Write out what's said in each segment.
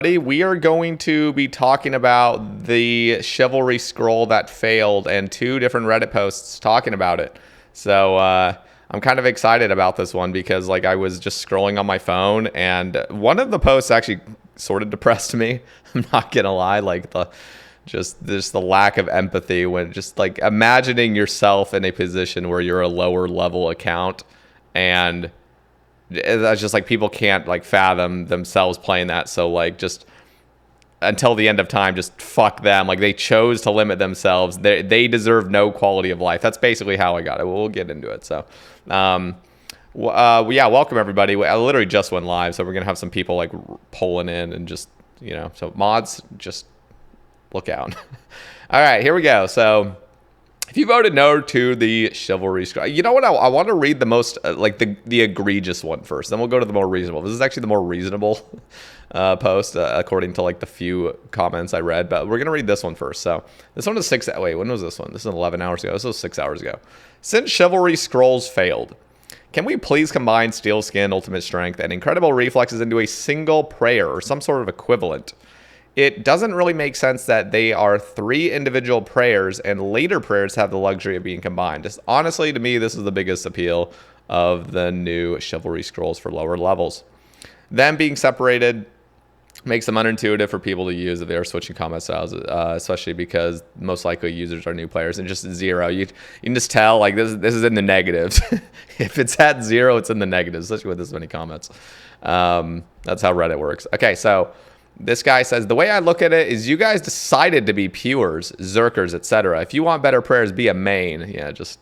We are going to be talking about the Chivalry scroll that failed and 2 different Reddit posts talking about it. So I'm kind of excited about this one because like I was just scrolling on my phone and one of the posts actually sort of depressed me. I'm not gonna lie, like just the lack of empathy when just like imagining yourself in a position where you're a lower level account and that's just like people can't like fathom themselves playing that. So like just until the end of time, just fuck them. Like they chose to limit themselves. They deserve no quality of life. That's basically how I got it. We'll get into it. So yeah, welcome everybody. I literally just went live, so we're gonna have some people like pulling in and just so mods, just look out. All right, here we go. So if you voted no to the Chivalry scroll, you know what? I want to read the most, like the egregious one first. Then we'll go to the more reasonable. This is actually the more reasonable post, according to like the few comments I read. But we're going to read this one first. So this one is wait, when was this one? This is 11 hours ago. This was 6 hours ago. Since Chivalry scrolls failed, can we please combine Steel Skin, Ultimate Strength, and Incredible Reflexes into a single prayer or some sort of equivalent? It doesn't really make sense that they are 3 individual prayers and later prayers have the luxury of being combined. Just honestly, to me, this is the biggest appeal of the new Chivalry scrolls for lower levels. Them being separated makes them unintuitive for people to use if they are switching combat styles, especially because most likely users are new players. And just 0, you can just tell like this is in the negatives. If it's at 0, it's in the negatives, especially with this many comments. That's how Reddit works. Okay, so this guy says, the way I look at it is you guys decided to be Pewers, Zerkers, etc. If you want better prayers, be a main. Yeah, just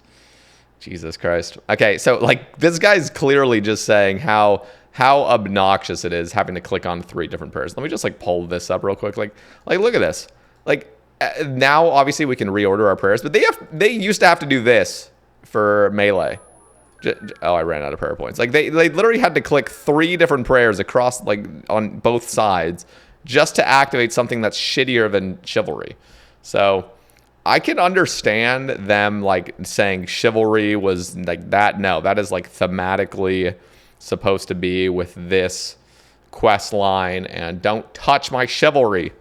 Jesus Christ. Okay, so like this guy's clearly just saying how obnoxious it is having to click on 3 different prayers. Let me just like pull this up real quick. Like look at this. Like now obviously we can reorder our prayers, but they used to have to do this for melee. Oh, I ran out of prayer points. Like they literally had to click 3 different prayers across like on both sides just to activate something that's shittier than Chivalry. So I can understand them like saying Chivalry was like that. No, that is like thematically supposed to be with this quest line and don't touch my Chivalry.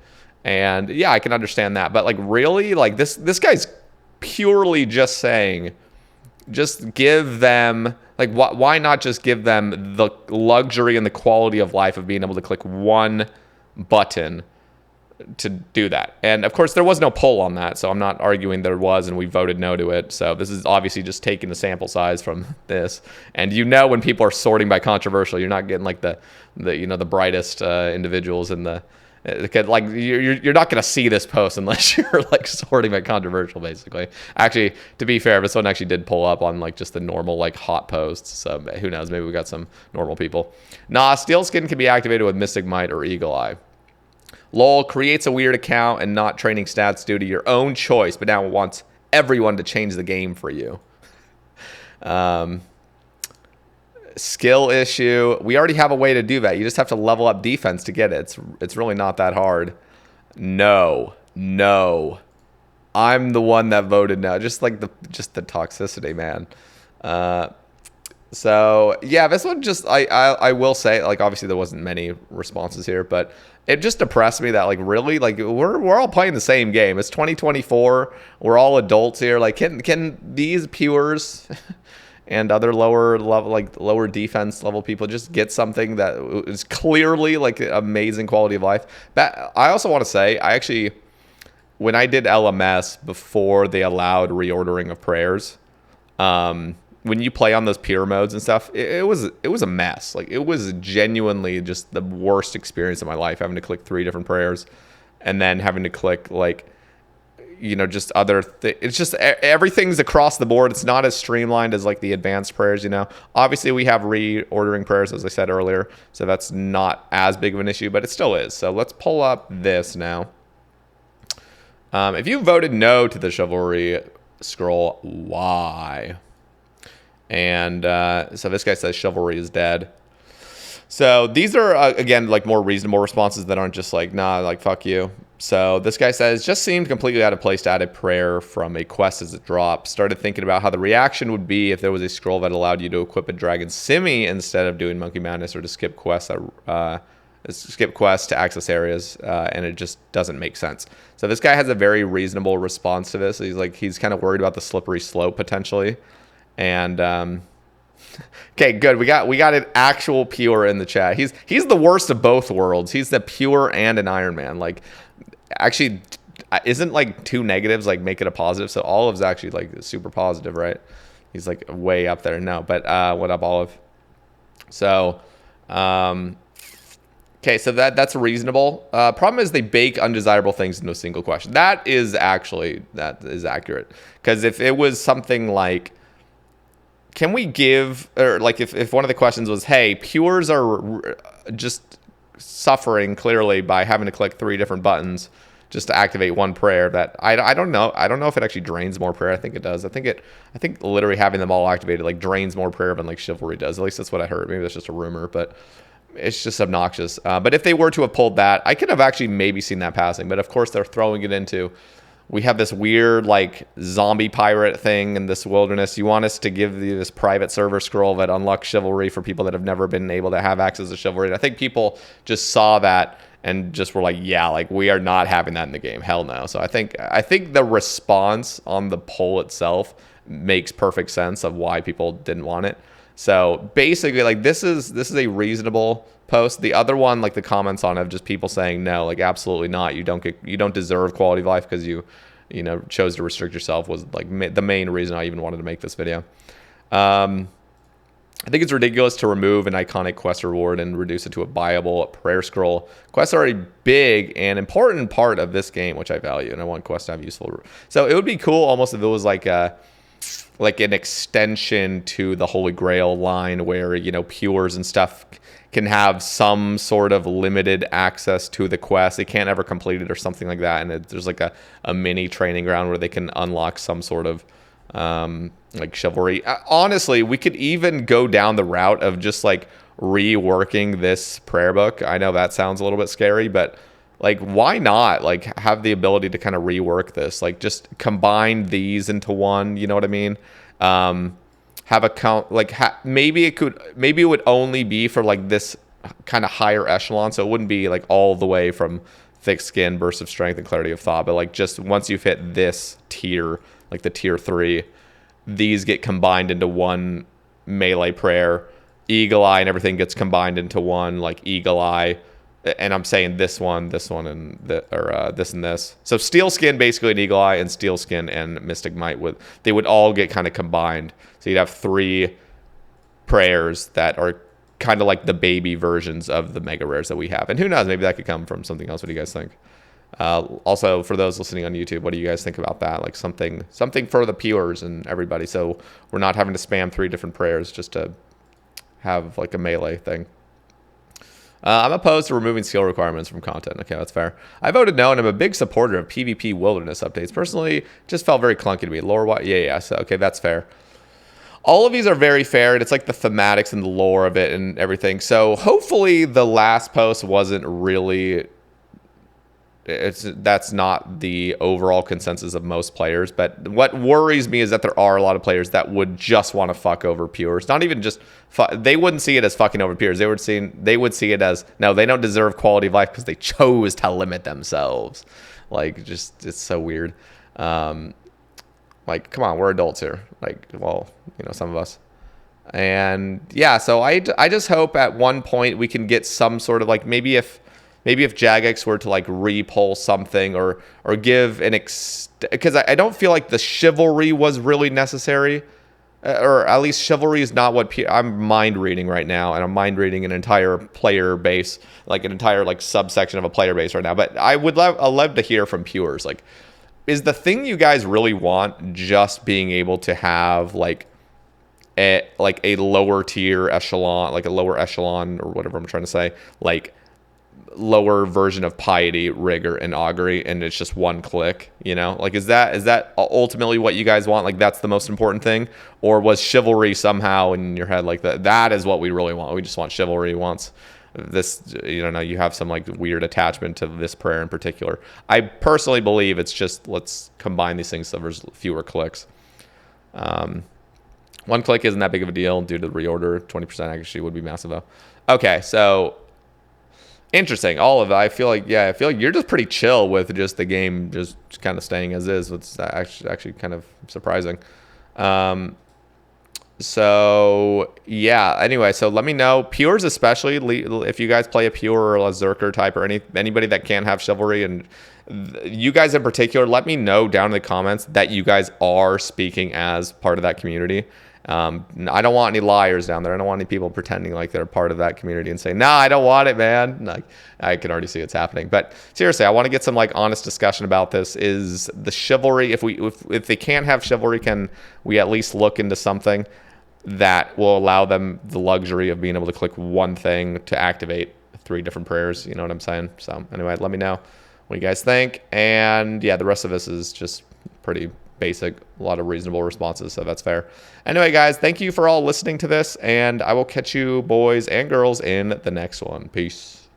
And yeah, I can understand that. But like really, like this guy's purely just saying, just give them, like, why not just give them the luxury and the quality of life of being able to click 1 button to do that? And of course, there was no poll on that, so I'm not arguing there was, and we voted no to it. So this is obviously just taking the sample size from this. And when people are sorting by controversial, you're not getting like the brightest individuals in the. Like you're not going to see this post unless you're like sorting by controversial, basically. Actually, to be fair, this one actually did pull up on like just the normal like hot posts. So who knows? Maybe we got some normal people. Nah, Steel Skin can be activated with Mystic Might or Eagle Eye. LOL creates a weird account and not training stats due to your own choice, but now wants everyone to change the game for you. Skill issue. We already have a way to do that. You just have to level up defense to get it. It's really not that hard. No. I'm the one that voted no. Just the toxicity, man. So yeah, this one just I will say, like, obviously there wasn't many responses here, but it just depressed me that like really like we're all playing the same game. It's 2024. We're all adults here. Like can these Pewers and other lower level, like lower defense level people just get something that is clearly like amazing quality of life? That I also want to say, I actually, when I did LMS before they allowed reordering of prayers, when you play on those peer modes and stuff, it was a mess. Like it was genuinely just the worst experience of my life, having to click 3 different prayers and then having to click like, just other it's just everything's across the board. It's not as streamlined as like the advanced prayers. Obviously we have reordering prayers, as I said earlier, so that's not as big of an issue, but it still is. So let's pull up this now. If you voted no to the Chivalry scroll, why? And so this guy says Chivalry is dead. So these are, again, like more reasonable responses that aren't just like, nah, like, fuck you. So this guy says, just seemed completely out of place to add a prayer from a quest as it drops. Started thinking about how the reaction would be if there was a scroll that allowed you to equip a dragon simi instead of doing Monkey Madness, or to skip quests that skip quests to access areas, and it just doesn't make sense. So this guy has a very reasonable response to this. He's kind of worried about the slippery slope potentially, and okay, good. We got an actual pure in the chat. He's the worst of both worlds. He's the pure and an Iron Man. Like, actually, isn't like 2 negatives like make it a positive? So Olive's actually like super positive, right? He's like way up there. No, but what up, Olive? So, okay, so that's reasonable. Problem is they bake undesirable things into a single question. That is accurate. Because if it was something like, can we give, or like if one of the questions was, hey, pures are just suffering clearly by having to click 3 different buttons just to activate one prayer, that I don't know. I don't know if it actually drains more prayer. I think it does. I think literally having them all activated like drains more prayer than like Chivalry does. At least that's what I heard. Maybe that's just a rumor, but it's just obnoxious. But if they were to have pulled that, I could have actually maybe seen that passing. But of course they're throwing it into, we have this weird like zombie pirate thing in this wilderness. You want us to give you this private server scroll that unlocks Chivalry for people that have never been able to have access to Chivalry. And I think people just saw that and just were like, yeah, like we are not having that in the game. Hell no. So I think the response on the poll itself makes perfect sense of why people didn't want it. So basically, like this is a reasonable post. The other one, like the comments on it, of just people saying no, like absolutely not. You don't deserve quality of life because you chose to restrict yourself, was like the main reason I even wanted to make this video. I think it's ridiculous to remove an iconic quest reward and reduce it to a buyable prayer scroll. Quests are a big and important part of this game, which I value, and I want quests to have useful. So it would be cool almost if it was like an extension to the Holy Grail line where, pures and stuff can have some sort of limited access to the quest. They can't ever complete it or something like that. And there's like a mini training ground where they can unlock some sort of like Chivalry. Honestly, we could even go down the route of just like reworking this prayer book. I know that sounds a little bit scary, but like, why not like have the ability to kind of rework this? Like, just combine these into one. You know what I mean? Have a count, like maybe it would only be for like this kind of higher echelon, so it wouldn't be like all the way from thick skin, burst of strength, and clarity of thought, but like just once you've hit this tier, like the tier 3, these get combined into one melee prayer. Eagle Eye and everything gets combined into one, like Eagle Eye. And I'm saying this one, and this and this. So Steel Skin, basically an Eagle Eye, and Steel Skin and Mystic Might, they would all get kind of combined. So you'd have 3 prayers that are kind of like the baby versions of the mega rares that we have. And who knows, maybe that could come from something else. What do you guys think? Also, for those listening on YouTube, what do you guys think about that? Like something for the pures and everybody, so we're not having to spam 3 different prayers just to have like a melee thing. I'm opposed to removing skill requirements from content. Okay, that's fair. I voted no, and I'm a big supporter of PvP wilderness updates. Personally, just felt very clunky to me. Yeah. So, okay, that's fair. All of these are very fair, and it's like the thematics and the lore of it and everything. So hopefully the last post wasn't really... that's not the overall consensus of most players, but what worries me is that there are a lot of players that would just want to fuck over pures. Not even just they wouldn't see it as fucking over pures. They would see it as, no, they don't deserve quality of life because they chose to limit themselves. Like, just, it's so weird. Like, come on, we're adults here. Like, well, some of us. And yeah, so I just hope at one point we can get some sort of like, maybe if Jagex were to like re-pull something or give an because I don't feel like the Chivalry was really necessary, or at least Chivalry is not what I'm mind reading right now, and I'm mind reading an entire player base, like an entire like subsection of a player base right now. But I'd love to hear from pures. Like, is the thing you guys really want just being able to have like a lower tier echelon, like a lower echelon or whatever I'm trying to say, like lower version of piety, rigor, and augury, and it's just one click? Like, is that ultimately what you guys want? Like, that's the most important thing? Or was Chivalry somehow in your head like that is what we really want? We just want Chivalry once this, you have some like weird attachment to this prayer in particular. I personally believe it's just, let's combine these things so there's fewer clicks. One click isn't that big of a deal due to the reorder. 20% actually would be massive though. Okay, so Interesting. All of it. I feel like, yeah, I feel like you're just pretty chill with just the game just kind of staying as is. It's actually kind of surprising. Um, So yeah. Anyway, so let me know, pures especially, if you guys play a pure or a Zerker type or anybody that can't have chivalry, and you guys in particular, let me know down in the comments that you guys are speaking as part of that community. I don't want any liars down there. I don't want any people pretending like they're part of that community and saying, "Nah, I don't want it, man." Like, I can already see it's happening. But seriously, I want to get some like honest discussion about this. Is the chivalry, if they can't have chivalry, can we at least look into something that will allow them the luxury of being able to click one thing to activate 3 different prayers? You know what I'm saying? So anyway, let me know what you guys think. And yeah, the rest of this is just pretty basic, a lot of reasonable responses, so that's fair. Anyway, guys, thank you for all listening to this, and I will catch you boys and girls in the next one. Peace.